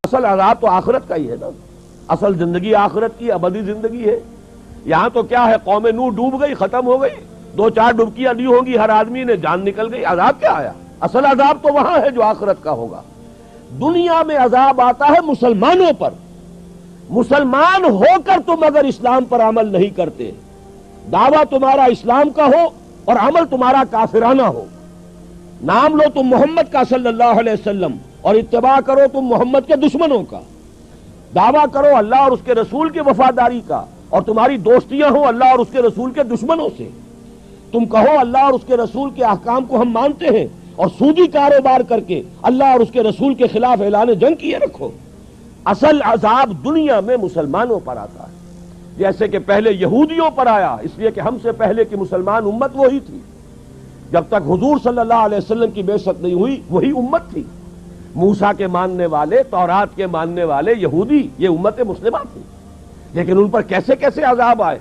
اصل عذاب تو آخرت کا ہی ہے نا، اصل زندگی آخرت کی ابدی زندگی ہے۔ یہاں تو کیا ہے، قوم نوح ڈوب گئی، ختم ہو گئی، 2-4 ڈبکیاں دی ہوں گی ہر آدمی نے، جان نکل گئی، عذاب کیا آیا؟ اصل عذاب تو وہاں ہے جو آخرت کا ہوگا۔ دنیا میں عذاب آتا ہے مسلمانوں پر، مسلمان ہو کر تم اگر اسلام پر عمل نہیں کرتے، دعویٰ تمہارا اسلام کا ہو اور عمل تمہارا کافرانہ ہو، نام لو تم محمد کا صلی اللہ علیہ وسلم اور اتباع کرو تم محمد کے دشمنوں کا، دعویٰ کرو اللہ اور اس کے رسول کی وفاداری کا اور تمہاری دوستیاں ہوں اللہ اور اس کے رسول کے دشمنوں سے، تم کہو اللہ اور اس کے رسول کے احکام کو ہم مانتے ہیں اور سودی کاروبار کر کے اللہ اور اس کے رسول کے خلاف اعلان جنگ کیے رکھو۔ اصل عذاب دنیا میں مسلمانوں پر آتا ہے، جیسے کہ پہلے یہودیوں پر آیا، اس لیے کہ ہم سے پہلے کی مسلمان امت وہی تھی، جب تک حضور صلی اللہ علیہ وسلم کی بعثت نہیں ہوئی وہی امت تھی، موسیٰ کے ماننے والے، تورات کے ماننے والے یہودی، یہ امت مسلمہ تھی، لیکن ان پر کیسے کیسے عذاب آئے،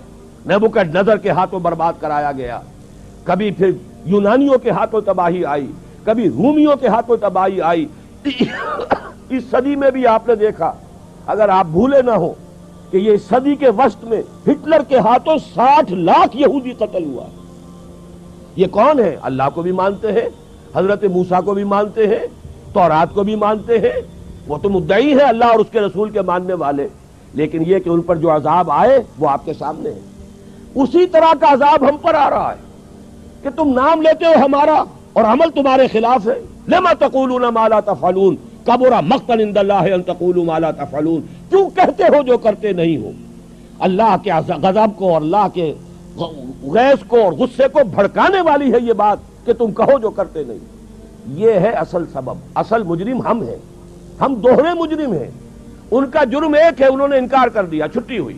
نبوکدنضر کے ہاتھوں برباد کرایا گیا، کبھی پھر یونانیوں کے ہاتھوں تباہی آئی، کبھی رومیوں کے ہاتھوں تباہی آئی۔ اس صدی میں بھی آپ نے دیکھا، اگر آپ بھولے نہ ہو کہ یہ صدی کے وسط میں ہٹلر کے ہاتھوں 60 لاکھ یہودی قتل ہوا۔ یہ کون ہے؟ اللہ کو بھی مانتے ہیں، حضرت موسیٰ کو بھی مانتے ہیں، تورات کو بھی مانتے ہیں، وہ تو مدعی ہیں اللہ اور اس کے رسول کے ماننے والے، لیکن یہ کہ ان پر جو عذاب آئے وہ آپ کے سامنے ہے۔ اسی طرح کا عذاب ہم پر آ رہا ہے کہ تم نام لیتے ہو ہمارا اور عمل تمہارے خلاف ہے۔ لما تقولون ما لا تفعلون کبر مقتا عند اللہ ان تقولوا ما لا تفعلون، کیوں کہتے ہو جو کرتے نہیں ہو؟ اللہ کے غضب کو اور اللہ کے غیظ کو اور غصے کو بھڑکانے والی ہے یہ بات کہ تم کہو جو کرتے نہیں۔ یہ ہے اصل سبب، اصل مجرم ہم ہیں، ہم دوہرے مجرم ہیں۔ ان کا جرم ایک ہے، انہوں نے انکار کر دیا، چھٹی ہوئی۔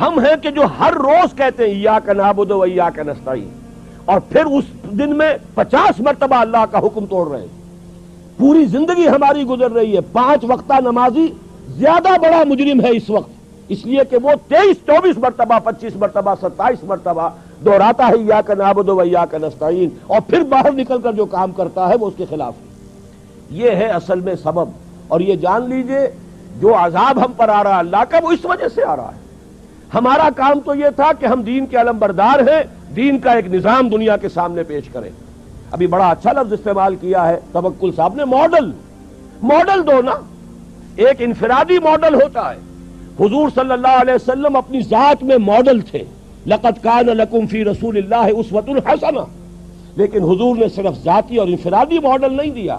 ہم ہیں کہ جو ہر روز کہتے ہیں ایاک نعبد و ایاک نستعین، اور پھر اس دن میں 50 مرتبہ اللہ کا حکم توڑ رہے ہیں۔ پوری زندگی ہماری گزر رہی ہے، 5 وقتہ نمازی زیادہ بڑا مجرم ہے اس وقت، اس لیے کہ وہ 23-24 مرتبہ 25 مرتبہ 27 مرتبہ دہراتا ہے ایاک نعبد و ایاک نستعین، اور پھر باہر نکل کر جو کام کرتا ہے وہ اس کے خلاف ہے۔ یہ ہے اصل میں سبب، اور یہ جان لیجئے جو عذاب ہم پر آ رہا ہے اللہ کا، وہ اس وجہ سے آ رہا ہے۔ ہمارا کام تو یہ تھا کہ ہم دین کے علمبردار ہیں، دین کا ایک نظام دنیا کے سامنے پیش کریں۔ ابھی بڑا اچھا لفظ استعمال کیا ہے توکل صاحب نے، ماڈل دو نا، ایک انفرادی ماڈل ہوتا ہے۔ حضور صلی اللہ علیہ وسلم اپنی ذات میں ماڈل تھے، لقد کان لکم فی رسول اللہ اسوۃ حسنہ، لیکن حضور نے صرف ذاتی اور انفرادی ماڈل نہیں دیا،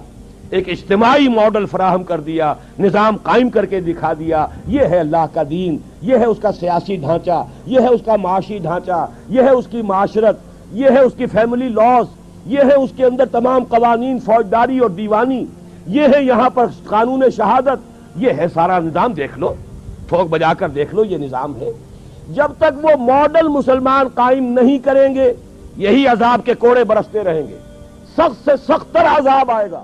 ایک اجتماعی ماڈل فراہم کر دیا، نظام قائم کر کے دکھا دیا۔ یہ ہے اللہ کا دین، یہ ہے اس کا سیاسی ڈھانچہ، یہ ہے اس کا معاشی ڈھانچہ، یہ ہے اس کی معاشرت، یہ ہے اس کی فیملی لاز، یہ ہے اس کے اندر تمام قوانین فوجداری اور دیوانی، یہ ہے یہاں پر قانون شہادت، یہ ہے سارا نظام۔ دیکھ لو، ٹھوک بجا کر دیکھ لو، یہ نظام ہے۔ جب تک وہ ماڈل مسلمان قائم نہیں کریں گے، یہی عذاب کے کوڑے برستے رہیں گے، سخت سے سخت تر عذاب آئے گا۔